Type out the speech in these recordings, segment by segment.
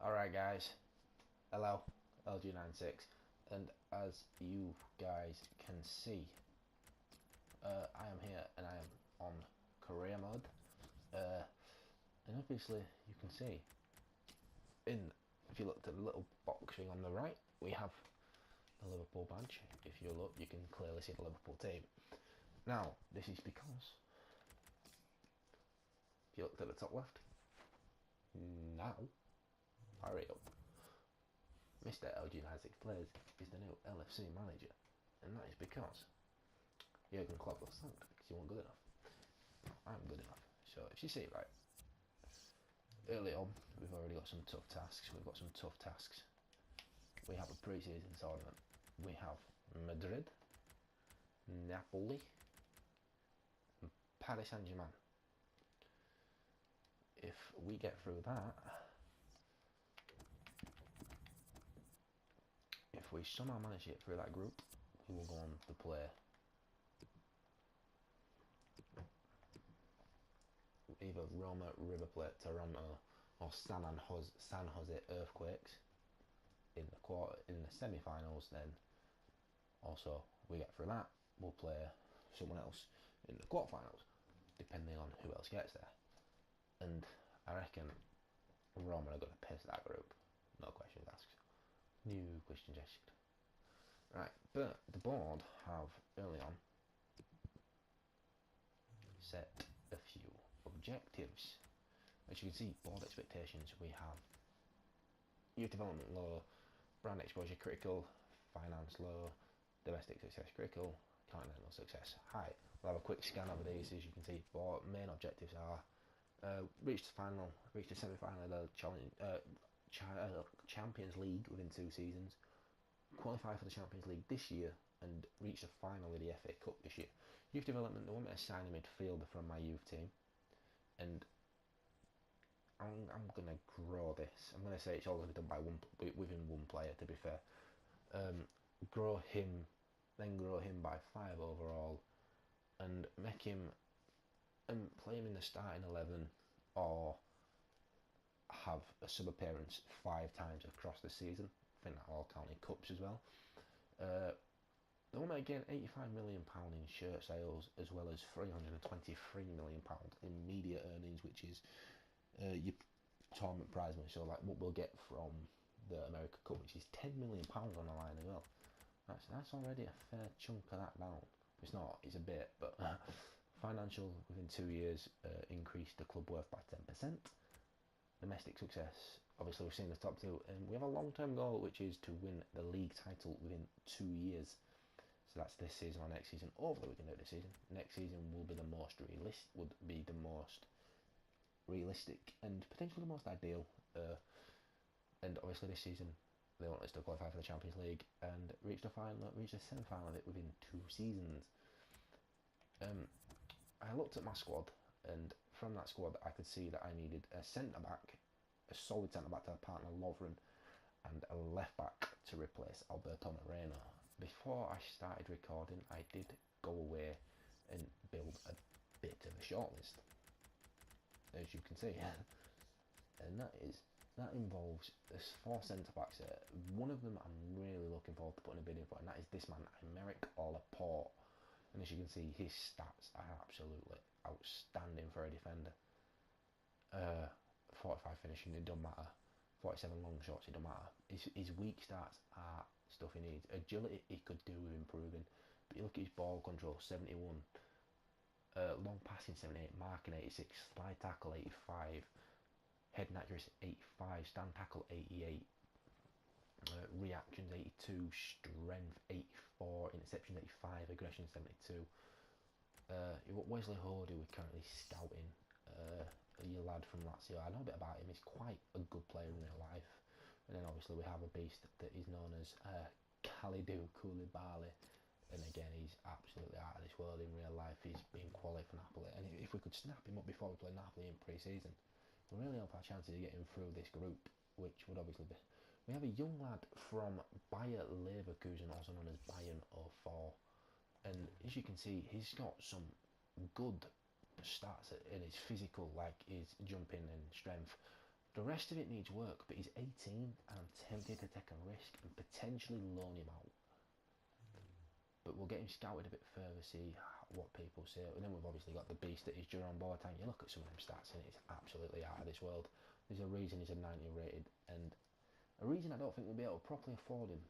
Alright guys, hello, LG96, and as you guys can see, I am here and I am on career mode, and obviously you can see, if you look at the little boxing on the right, we have the Liverpool badge. If you look, you can clearly see the Liverpool team. Now, this is because, if you look at the top left, now, hurry up. Mr. LG96 Playz is the new LFC manager, and that is because Jurgen Klopp was sacked because he wasn't good enough. I'm good enough. So if you see, right, early on, we've already got some tough tasks. We have a pre-season tournament. We have Madrid, Napoli, and Paris Saint-Germain. If we get through that, if we somehow manage to get through that group, we will go on to play either Roma, River Plate, Toronto, or San Jose Earthquakes in the semi-finals. Then also we get through that, we'll play someone else in the quarterfinals, depending on who else gets there. And I reckon Roma are going to piss that group, no questions asked. New questions asked. Right, but the board have early on set a few objectives. As you can see, board expectations, we have youth development low, brand exposure critical, finance low, domestic success critical, continental success high. We'll have a quick scan over these. As you can see, board main objectives are reach the semi-final of the Champions League within 2 seasons, qualify for the Champions League this year, and reach the final of the FA Cup this year. Youth development, they want me to sign a midfielder from my youth team, and I'm going to grow this. I'm going to say it's all going to be done by within one player, to be fair. Grow him by 5 overall, and make him and play him in the starting 11, or have a sub appearance 5 times across the season. I think that all counting cups as well. They want to gain £85 million in shirt sales, as well as £323 million in media earnings, which is your tournament prize money. So like what we'll get from the America Cup, which is £10 million on the line as well. That's already a fair chunk of that down. It's not, it's a bit, but financial within 2 years increased the club worth by 10%. Domestic success, obviously we've seen the top 2, and we have a long-term goal, which is to win the league title within 2 years. So that's this season or next season. Hopefully we can do it this season. Next season will be the most realistic and potentially the most ideal. And obviously this season they want us to qualify for the Champions League and reach the semi-final of it within 2 seasons. I looked at my squad, and from that squad I could see that I needed a centre-back, a solid centre-back to partner Lovren, and a left-back to replace Alberto Moreno. Before I started recording, I did go away and build a bit of a shortlist, as you can see, and that involves there's 4 centre-backs there. One of them I'm really looking forward to putting a bid in for, and that is this man, Aymeric Laporte. And as you can see, his stats are absolutely outstanding for a defender. 45 finishing, it don't matter. 47 long shots, it don't matter. His weak stats are stuff he needs. Agility, he could do with improving. But you look at his ball control, 71. Long passing, 78. Marking, 86. Slide tackle, 85. Head and accuracy, 85. Stand tackle, 88. Reactions, 82. Strength, 84. Interceptions, 85. Aggression, 72. You've got Wesley Hoare, who we're currently scouting. Your lad from Lazio. I know a bit about him. He's quite a good player in real life. And then obviously we have a beast that is known as Kalidou Koulibaly. And again, he's absolutely out of this world in real life. He's been quality for Napoli. And if we could snap him up before we play Napoli in pre-season, we'll really help our chances of getting through this group, which would obviously be... We have a young lad from Bayer Leverkusen, also known as Bayern 04. And as you can see, he's got some good stats in his physical, like his jumping and strength. The rest of it needs work, but he's 18 and I'm tempted to take a risk and potentially loan him out. But we'll get him scouted a bit further, see what people say. And then we've obviously got the beast that is Jerome Boateng. You look at some of them stats and it's absolutely out of this world. There's a reason he's a 90 rated and a reason I don't think we'll be able to properly afford him.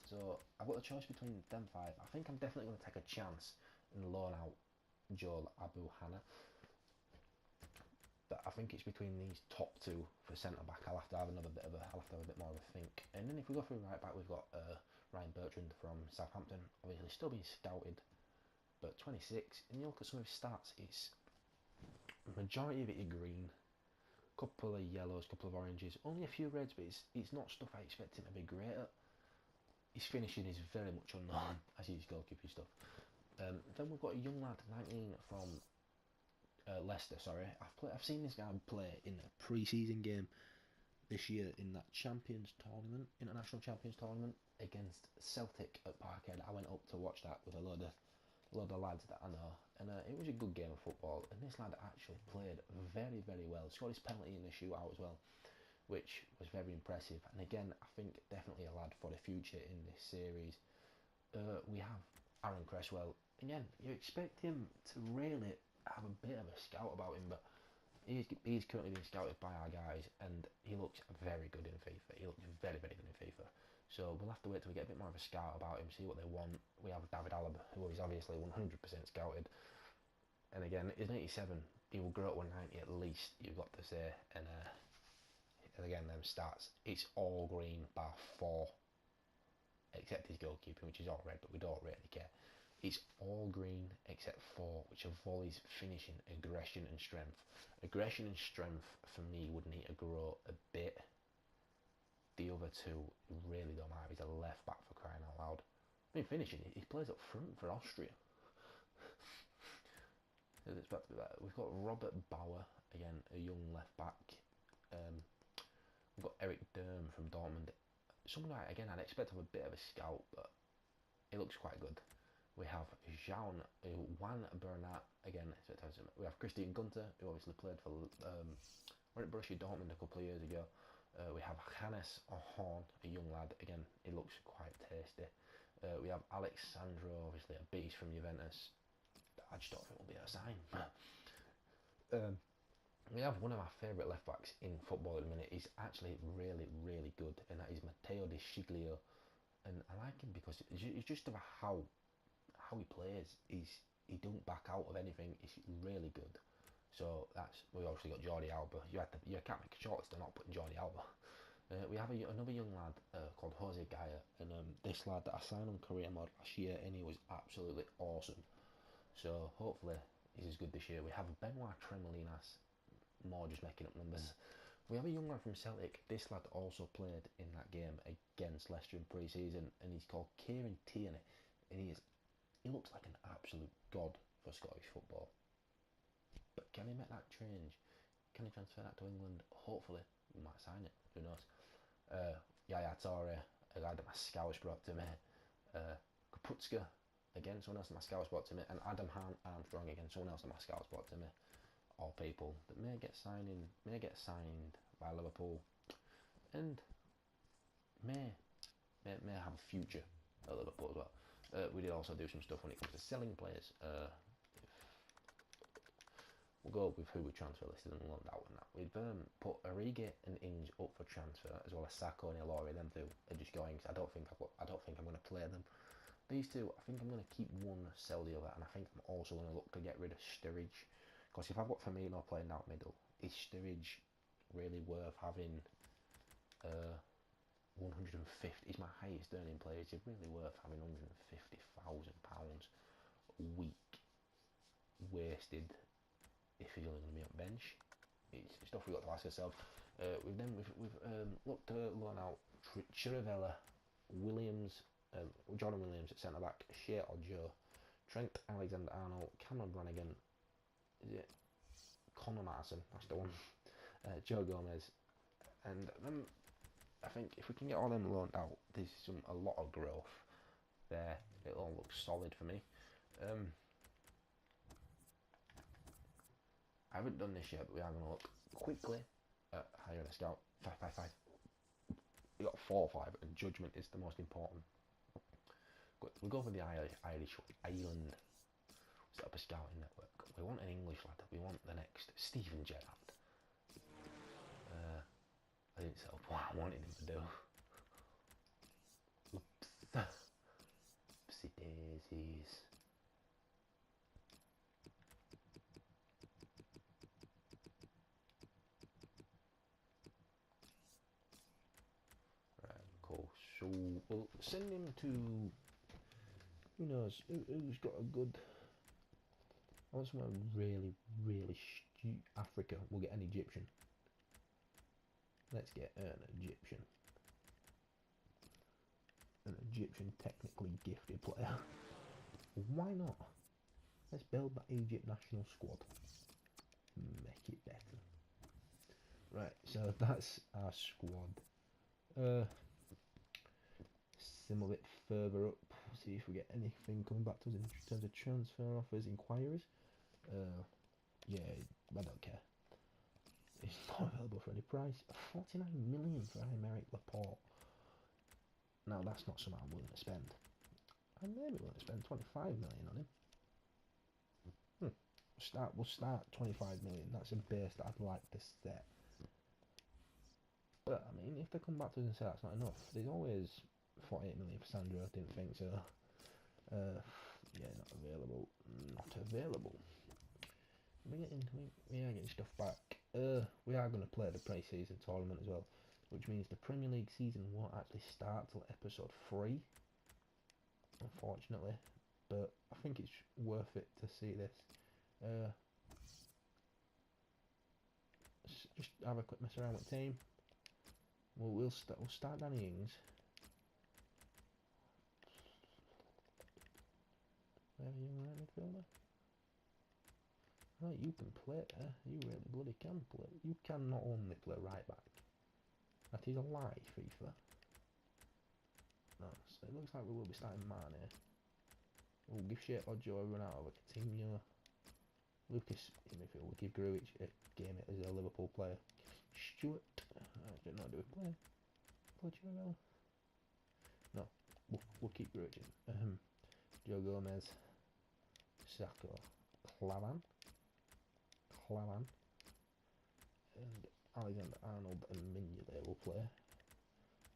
So I've got a choice between them five. I think I'm definitely going to take a chance and loan out Joel Abu Hanna. But I think it's between these top two for centre back. I'll have to have a bit more of a think. And then if we go through right back, we've got Ryan Bertrand from Southampton, obviously still being scouted, but 26. And you look at some of his stats, it's majority of it is green, couple of yellows, couple of oranges, only a few reds, but it's not stuff I expect him to be great at. His finishing is very much unknown, as his goalkeeping stuff. Then we've got a young lad, 19 from Leicester. Sorry, I've seen this guy play in a pre-season game this year in that international champions tournament against Celtic at Parkhead. I went up to watch that with a load of lads that I know, and it was a good game of football. And this lad actually played very, very well. Scored his penalty in the shootout as well, which was very impressive. And again, I think definitely a lad for the future in this series. We have Aaron Cresswell. Again, you expect him to really have a bit of a scout about him, but he's currently being scouted by our guys, and he looks very good in FIFA. He looks very, very good in FIFA. So we'll have to wait till we get a bit more of a scout about him, see what they want. We have David Alaba, who is obviously 100% scouted. And again, he's 97. He will grow at 190 at least, you've got to say. And again, them stats, it's all green bar 4, except his goalkeeping, which is all red, but we don't really care. It's all green except 4, which are volleys, finishing, aggression and strength. Aggression and strength for me would need to grow a bit. The other two really don't matter. He's a left back for crying out loud. I mean, finishing, he plays up front for Austria. We've got Robert Bauer, again, a young left back. We've got Eric Durm from Dortmund. Someone again I'd expect to have a bit of a scout, but it looks quite good. We have Juan Bernat, again, we have Christian Gunter, who obviously played for Borussia Dortmund a couple of years ago. We have Hannes Horn, a young lad, again, he looks quite tasty. We have Alexandro, obviously a beast from Juventus. I just don't think we'll be able to sign. We have one of my favourite left backs in football at the minute. He's actually really, really good, and that is Matteo Di Sciglio. And I like him because it's just about how he plays. He don't back out of anything. He's really good. So we obviously got Jordi Alba. You can't make a shortlist of not putting Jordi Alba. We have another young lad called Jose Gaya, and this lad that I signed on career mode last year, and he was absolutely awesome. So hopefully he's as good this year. We have Benoit Tremolinas, more just making up numbers. We have a young lad from Celtic. This lad also played in that game against Leicester in pre-season, and he's called Kieran Tierney, and he looks like an absolute god for Scottish football. But can he make that change? Can he transfer that to England? Hopefully, we might sign it. Who knows? Yaya Toure, a guy that my scouts brought to me. Kaputska, again, someone else that my scouts brought to me. And Adam Armstrong, again, someone else that my scouts brought to me. All people that may get signed by Liverpool, and may have a future at Liverpool as well. We did also do some stuff when it comes to selling players. We'll go with who we transfer listed and loaned out and that. We've put Origi and Ings up for transfer, as well as Sacco and Ilori. Them two are just going, because I don't think I'm going to play them. These two, I think I'm going to keep one, sell the other, and I think I'm also going to look to get rid of Sturridge. Because if I've got Firmino playing out middle, is Sturridge really worth having 150? He's my highest earning player. Is it really worth having £150,000 a week wasted if he's only going to be on bench? It's stuff we've got to ask ourselves. We've looked to loan out Chirivella, Williams, Jordan Williams at centre back, Shea or Joe, Trent Alexander-Arnold, Cameron Brannigan, is it Conor Matterson? That's the one. Joe Gomez, and I think if we can get all them loaned out, there's a lot of growth there. It all looks solid for me. I haven't done this yet, but we are going to look quickly higher than a scout. 5-5-5. We got 4-5, and judgment is the most important. We'll go for the Irish Island. Set up a scouting network. We want an English lad. We want the next Steven Gerrard. I didn't set up what I wanted him to do. Oops. Oopsie daisies. Right, cool. So we'll send him to, who knows, who's got a good, I want somewhere really Africa. We'll get an Egyptian. Let's get an Egyptian. An Egyptian technically gifted player. Why not? Let's build that Egypt national squad. Make it better. Right, so that's our squad. Sim a bit further up, see if we get anything coming back to us in terms of transfer offers, inquiries. Yeah, I don't care. It's not available for any price. 49 million for Aymeric Laporte. Now that's not something I'm willing to spend. I may be willing to spend 25 million on him. We'll start 25 million. That's a base that I'd like to set. But I mean, if they come back to us and say that's not enough, there's always 48 million for Sandro. I didn't think so. Yeah, not available. Not available. We are getting stuff back. We are going to play the pre-season tournament as well, which means the Premier League season won't actually start till episode 3, unfortunately. But I think it's worth it to see this. Just have a quick mess around with the team. We'll start Danny Ings. Where are you, right midfielder? Right, you can play there. You really bloody can play. You can not only play right back. That is a lie, FIFA. No, so it looks like we will be starting Mane. We'll give shit Ojo a run out of a Coutinho. Lucas in midfield. We'll give Gruitch a game as a Liverpool player. Stewart. I don't know, do we play? No, we'll keep Gruitch in. Joe Gomez. Sacco. Clavan. And Alexander Arnold and Mignolet will play.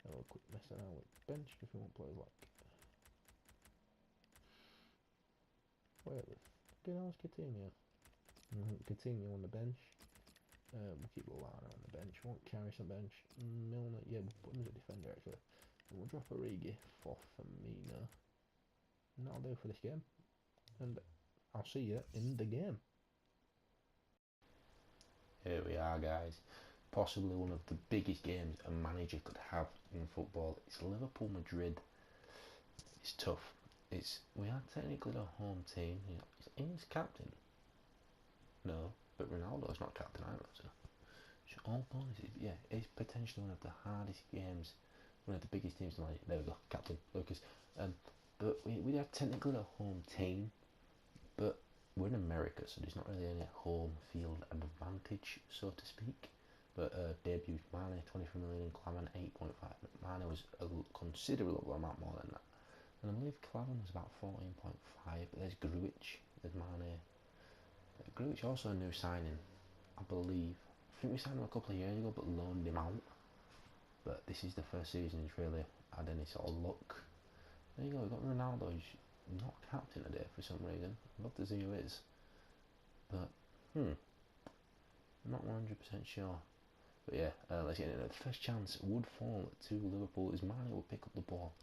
And we'll quick mess around with bench if we want players like. Where the fucking hell's Coutinho? Coutinho on the bench. We'll keep Lallana on the bench. Won't carry some bench. Milner, yeah, we'll put him as a defender actually. And we'll drop Origi for Firmino. And that'll do for this game. And I'll see you in the game. Here we are, guys. Possibly one of the biggest games a manager could have in football. It's Liverpool Madrid. It's tough. We are technically the home team. Is Ings captain? No, but Ronaldo's not captain either. So all bonuses. Yeah, it's potentially one of the hardest games. One of the biggest teams tonight. There we go, Captain Lucas. But we are technically the home team, but we're in America, so there's not really any home field advantage, so to speak. But debuted Mane, 23 million, Clavan 8.5. Mane was a considerable amount more than that. And I believe Clavan was about 14.5, but there's Gruitch, there's Mane. Gruitch also a new signing, I believe. I think we signed him a couple of years ago, but loaned him out. But this is the first season he's really had any sort of luck. There you go, we've got Ronaldo, he's not captain today for some reason. I'd love to see who is. But, I'm not 100% sure. But yeah, let's get into it. The first chance would fall to Liverpool as Mane will pick up the ball,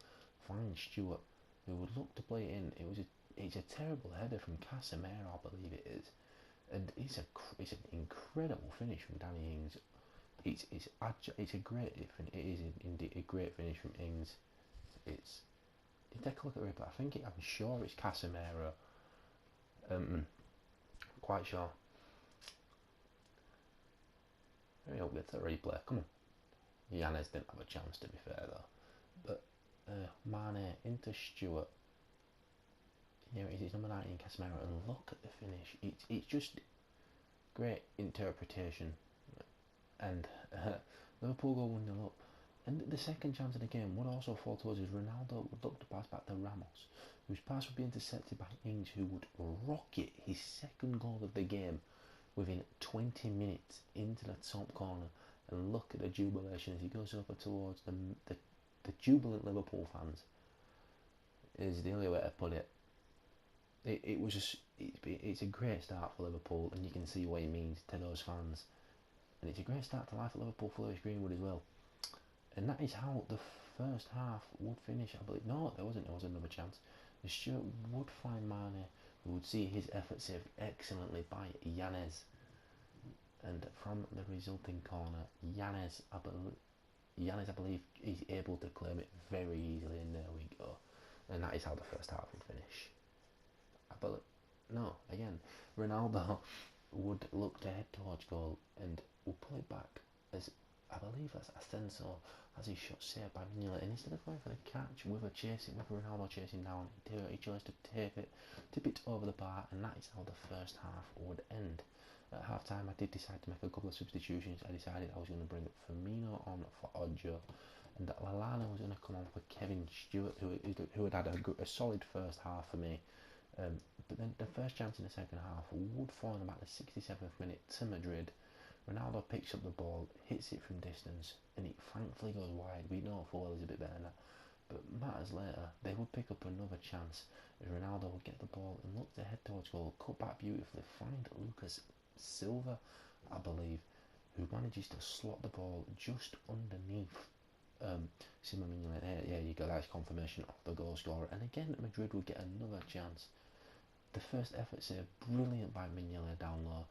find Stewart, who would look to play it in. It's a terrible header from Casemiro, I believe it is. And it's an incredible finish from Danny Ings. It's a great it is indeed a great finish from Ings. Take a look at it, but I'm sure it's Casemiro. Quite sure. Hurry up, get the replay. Come on. Yanez didn't have a chance, to be fair though. But Mane into Stewart. Here it is, it's number 19 Casemiro, and look at the finish. It's just great interpretation, and Liverpool go 1-0 up. And the second chance of the game would also fall towards us. Ronaldo would look to pass back to Ramos, whose pass would be intercepted by Ings, who would rocket his second goal of the game within 20 minutes into the top corner. And look at the jubilation as he goes over towards the jubilant Liverpool fans. Is the only way to put it. It was just it's a great start for Liverpool, and you can see what it means to those fans. And it's a great start to life at Liverpool for Lewis Greenwood as well. And that is how the first half would finish, I believe. No, there wasn't. There was another chance. The Stuart would find Mane, who would see his effort saved excellently by Yanez. And from the resulting corner, Yanez, I believe, is able to claim it very easily, and there we go. And that is how the first half would finish. Again, Ronaldo would look to head towards goal and will pull it back as I believe that's Asensio as his shot saved by Mignolet, and instead of going for the catch with Ronaldo chasing down, he chose to tip it over the bar, and that is how the first half would end. At half time I did decide to make a couple of substitutions. I decided I was going to bring Firmino on for Ojo, and that Lallana was going to come on for Kevin Stewart, who had a solid first half for me. But then the first chance in the second half would fall in about the 67th minute to Madrid. Ronaldo picks up the ball, hits it from distance, and it thankfully goes wide. We know full well he's a bit better than that. But matters later, they would pick up another chance as Ronaldo would get the ball and look to head towards goal, cut back beautifully, find Lucas Silva, I believe, who manages to slot the ball just underneath Simon Mignolet. Yeah, you go, that's confirmation of the goal scorer. And again, Madrid would get another chance. The first effort save, brilliant by Mignolet down low,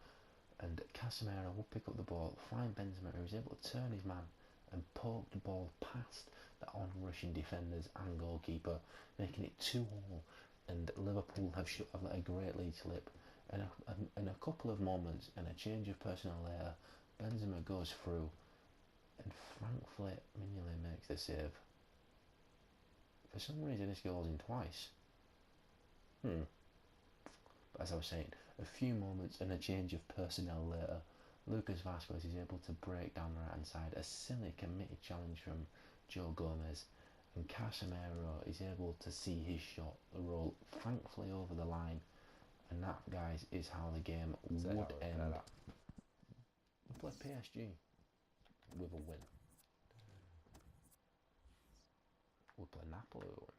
and Casemiro will pick up the ball, find Benzema, who is able to turn his man and poke the ball past the on-rushing defenders and goalkeeper, making it 2-2. And Liverpool have let a great lead slip. And in a couple of moments, and a change of personnel later, Benzema goes through, and thankfully Mignolet makes the save. For some reason, this goes in twice. But as I was saying, a few moments and a change of personnel later, Lucas Vazquez is able to break down the right hand side, a silly committed challenge from Joe Gomez, and Casemiro is able to see his shot roll thankfully over the line, and that, guys, is how the game would end. We play PSG with a win. We'll play Napoli with a win.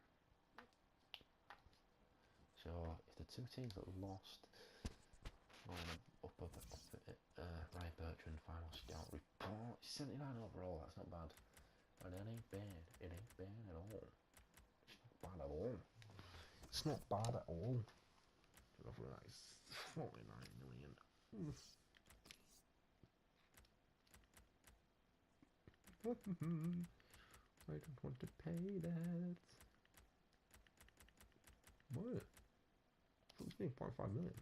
So if the two teams that lost, Ryan Bertrand final scout report, 79 overall. That's not bad, and it ain't bad. It ain't bad at all. It's not bad at all. It's not bad at all. It's 49 million. I don't want to pay that. What? 16.5 million.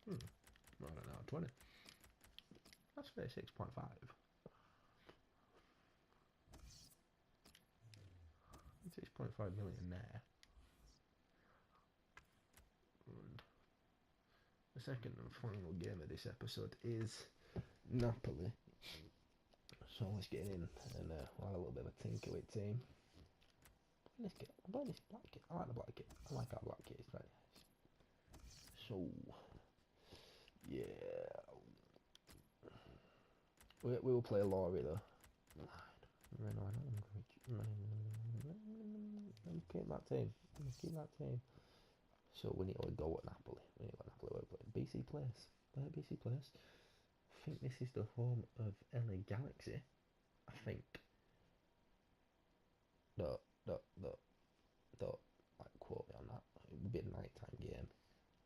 I don't know, 20. That's 36.5. 6.5 million there. And the second and final game of this episode is Napoli. So let's get in and we'll have a little bit of a tinker with team. Let's get. I like this black kit. I like the black kit. I like our black kit. It's very nice. So yeah, we will play Laurie though. Keep that team. Keep that team. So we need to go at Napoli. We need to go at Napoli. We're playing BC Place. BC Place. I think this is the home of LA Galaxy. I think. Don't like quote me on that. It would be a nighttime game.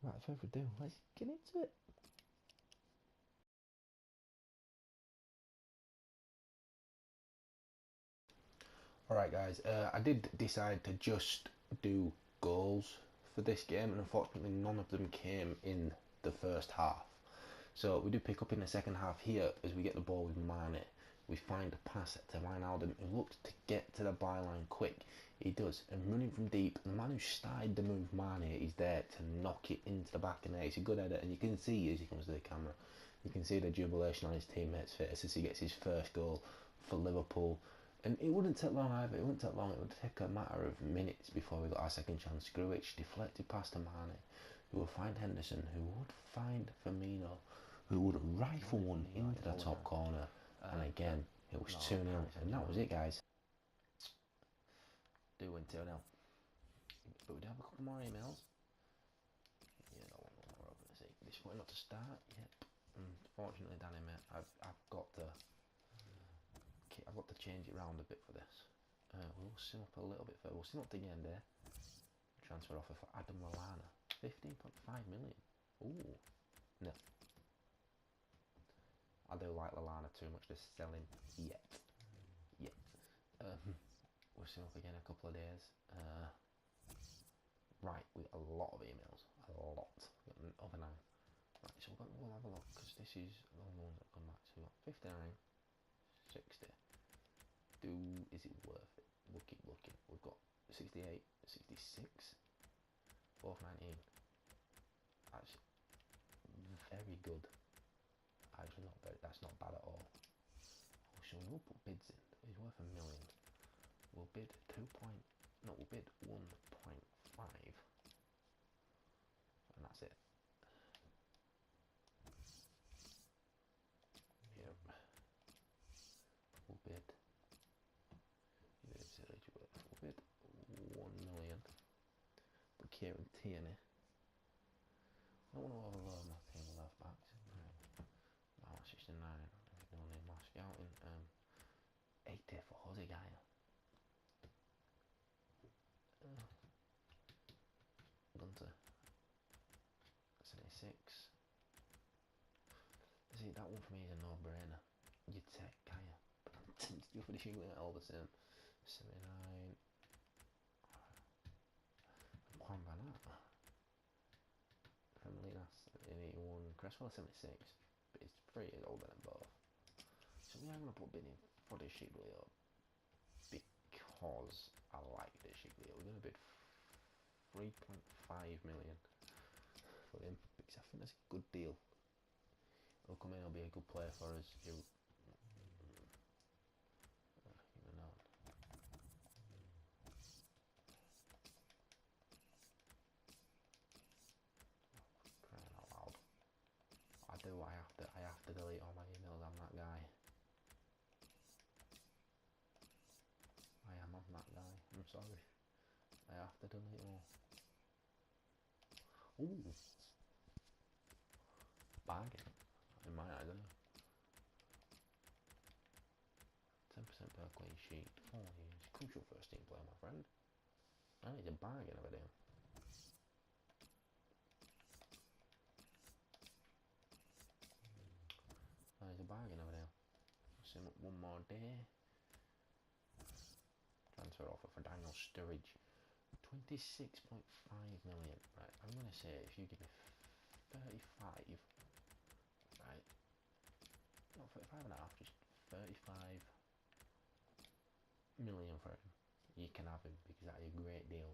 Right, if we do, let's get into it. Alright guys, I did decide to just do goals for this game, and unfortunately none of them came in the first half. So we do pick up in the second half here as we get the ball with Mane. We find a pass to Wijnaldum, who looks to get to the byline quick. He does, and running from deep, the man who started the move, Mane, is there to knock it into the back of the net. It's a good header, and you can see as he comes to the camera You can see the jubilation on his teammates' face as he gets his first goal for Liverpool. And it wouldn't take long either. It wouldn't take long. It would take a matter of minutes before we got our second chance. Grujic deflected past Mane, who would find Henderson, who would find Firmino, who would rifle one into the top corner. And again, it was 2-0. And that was it, guys. Do win 2-0. But we do have a couple more emails. Yeah, that one more open to see. This one not to start. Yep. Unfortunately, Danny, mate, I've got to change it round a bit for this. We'll sim up a little bit further. We'll sim up to the end there. Transfer offer for Adam Lallana, 15.5 million. Ooh, no. I do like Lallana too much to sell him yet. We'll sim up again in a couple of days. Right, we got a lot of emails. A lot. We've got over 9. Right, so we'll have a look, because this is the ones that come back to 59, 60. Is it worth it? We'll keep looking. We've got 68, 66, 419. That's very good. Actually, that's not bad at all. Oh, so we'll put bids in. He's worth $1 million. We'll bid we'll bid 1.5, and that's it. Yep. We'll bid. We'll bid 1 million. But Kieran Tierney. I don't want to overload my table left backs. Right. Now 69. We don't need more scouting. 80 for Jose Gaia. Gunter. 76. See, that one for me is a no-brainer. You'd take Gaia, but you're finishing with all the same. 79. Juan Van Aert. From Linas, 81. Cresswell 76. But it's 3 years older than both. So we are going to put bid in for the Shiglio because I like the Shiglio. We're going to bid 3.5 million for him because I think that's a good deal. He'll come in, he'll be a good player for us. Crying out loud. I have to delete all my emails. I'm that guy. I am that guy. I'm sorry. I have to delete all. Ooh. Bargain. In my eyes, anyway. 10% per clean sheet. 4 years. Crucial first team player, my friend. That is a bargain of a deal. That is a bargain of a deal. Sim up one more day. Transfer offer for Daniel Sturridge. 26.5 million. Right, I'm going to say if you give me 35, right, not 35 and a half, just 35 million for him, you can have him because that is a great deal.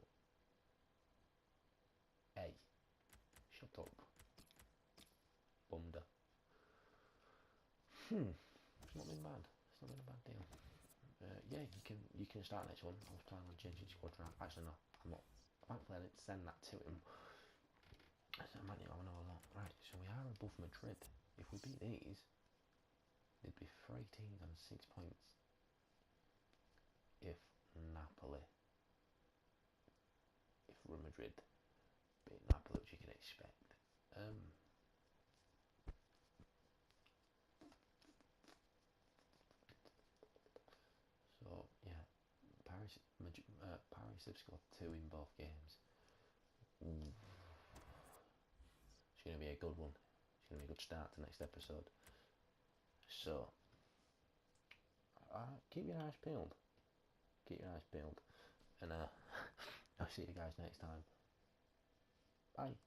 Hey, shut up, Bunda. It's not been bad. It's not been a bad deal. Yeah, you can start next one. I was planning on changing squad draft. Actually, no, I'm not. Thankfully, I didn't send that to him. So I might need to have another look. Right, so we are above Madrid. If we beat these, there'd be 3 teams on 6 points. If Napoli, if Real Madrid beat Napoli, which you can expect. So yeah, Paris have scored 2 in both games. Ooh. It's going to be a good one. It's going to be a good start to next episode. So, keep your eyes peeled. Keep your eyes peeled. And I'll see you guys next time. Bye.